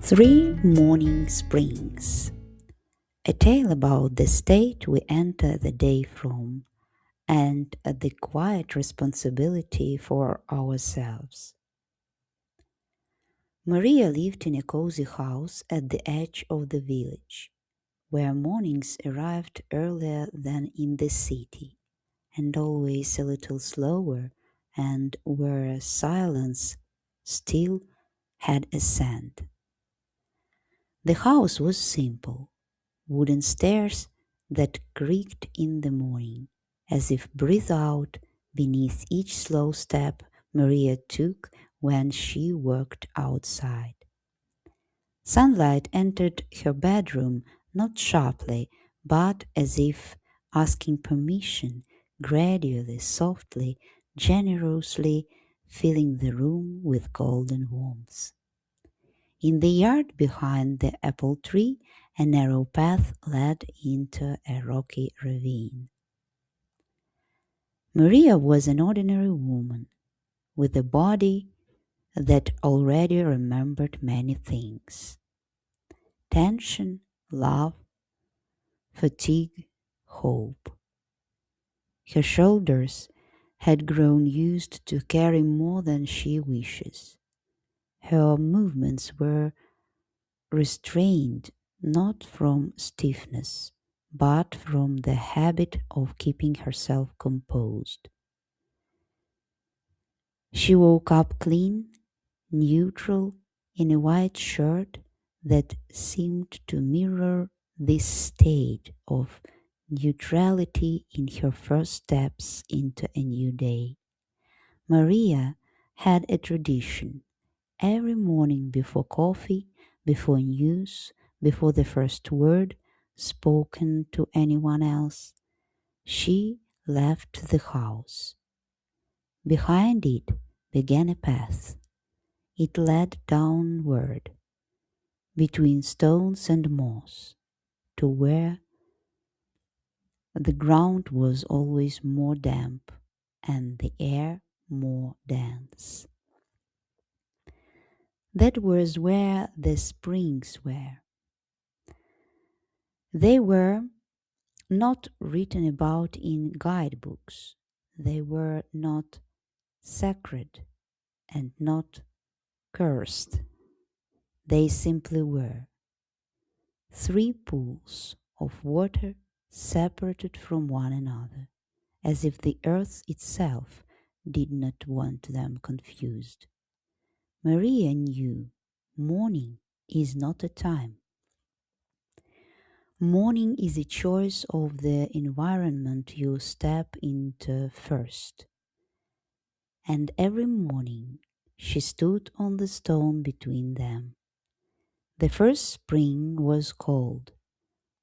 Three Morning Springs. A tale about the state we enter the day from and the quiet responsibility for ourselves. Maria lived in a cozy house at the edge of the village, where mornings arrived earlier than in the city, and always a little slower, and where silence still had a scent. The house was simple: wooden stairs that creaked in the morning, as if breathed out beneath each slow step Maria took when she worked outside. Sunlight entered her bedroom not sharply, but as if asking permission, gradually, softly, generously, filling the room with golden warmth. In the yard behind the apple tree, a narrow path led into a rocky ravine. Maria was an ordinary woman with a body that already remembered many things: tension, love, fatigue, hope. Her shoulders had grown used to carry more than she wishes. Her movements were restrained not from stiffness, but from the habit of keeping herself composed. She woke up clean, neutral, in a white shirt that seemed to mirror this state of neutrality in her first steps into a new day. Maria had a tradition. Every morning before coffee, before news, before the first word spoken to anyone else, she left the house. Behind it began a path. It led downward, between stones and moss, to where the ground was always more damp and the air more dense. That was where the springs were. They were not written about in guidebooks. They were not sacred and not cursed. They simply were three pools of water separated from one another, as if the earth itself did not want them confused. Maria knew morning is not a time. Morning is a choice of the environment you step into first. And every morning she stood on the stone between them. The first spring was cold.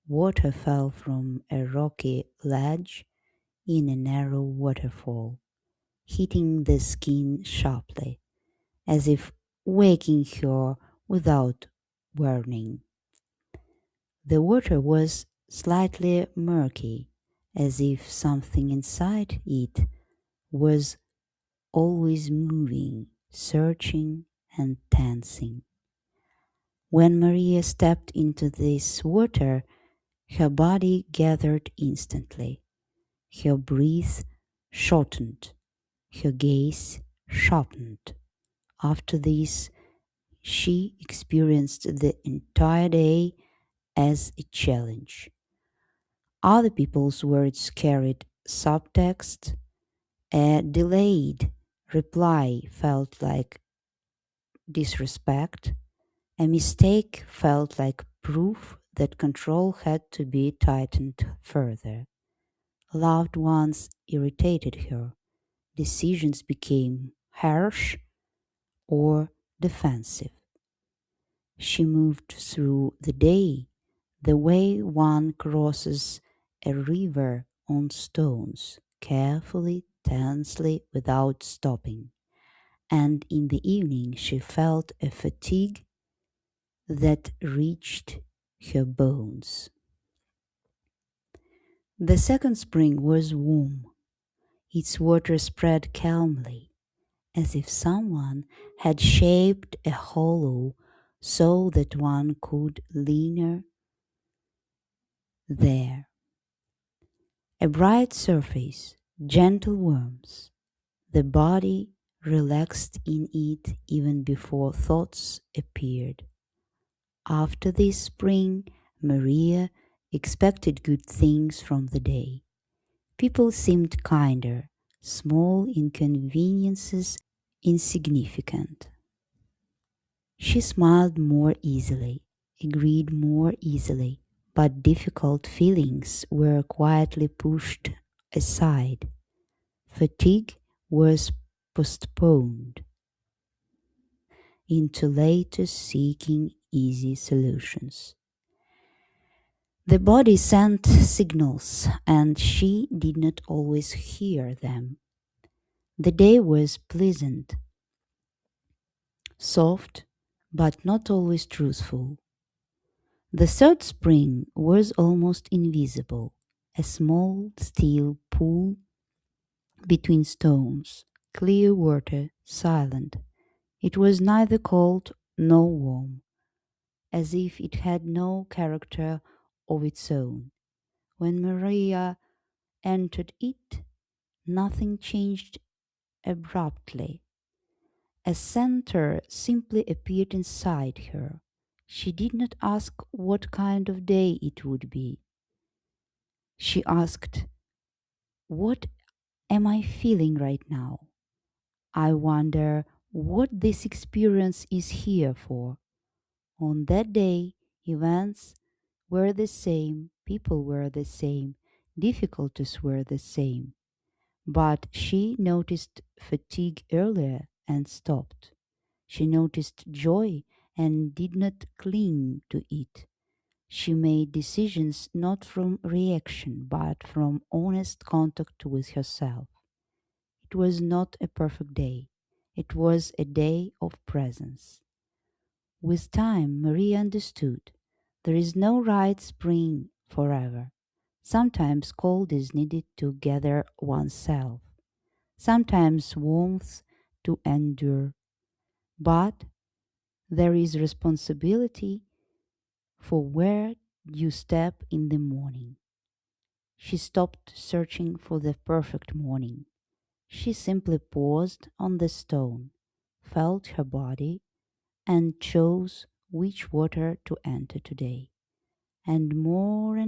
Water fell from a rocky ledge in a narrow waterfall, hitting the skin sharply, as if waking her without warning. The water was slightly murky, as if something inside it was always moving, searching, and tensing. When Maria stepped into this water, her body gathered instantly. Her breath shortened, her gaze sharpened. After this, she experienced the entire day as a challenge. Other people's words carried subtext. A delayed reply felt like disrespect. A mistake felt like proof that control had to be tightened further. Loved ones irritated her. Decisions became harsh or defensive. She moved through the day the way one crosses a river on stones, carefully, tensely, without stopping. And in the evening she felt a fatigue that reached her bones. The second spring was warm. Its water spread calmly, as if someone had shaped a hollow so that one could linger there. A bright surface, gentle warmth, the body relaxed in it even before thoughts appeared. After this spring, Maria expected good things from the day. People seemed kinder, small inconveniences insignificant. She smiled more easily, agreed more easily, but difficult feelings were quietly pushed aside. Fatigue was postponed into later seeking easy solutions. The body sent signals, and she did not always hear them. The day was pleasant, soft, but not always truthful. The third spring was almost invisible, a small steel pool between stones, clear water, silent. It was neither cold nor warm, as if it had no character of its own. When Maria entered it, nothing changed abruptly. A center simply appeared inside her. She did not ask what kind of day it would be. She asked, "What am I feeling right now? I wonder what this experience is here for." On that day, events were the same, people were the same, difficulties were the same. But she noticed fatigue earlier and stopped. She noticed joy and did not cling to it. She made decisions not from reaction but from honest contact with herself. It was not a perfect day. It was a day of presence. With time, Maria understood there is no right spring forever. Sometimes cold is needed to gather oneself, sometimes warmth to endure. But there is responsibility for where you step in the morning. She stopped searching for the perfect morning. She simply paused on the stone, felt her body, and chose which water to enter today. And more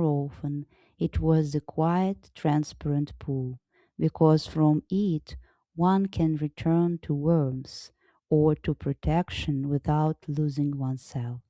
often it was the quiet, transparent pool, because from it one can return to warmth or to protection without losing oneself.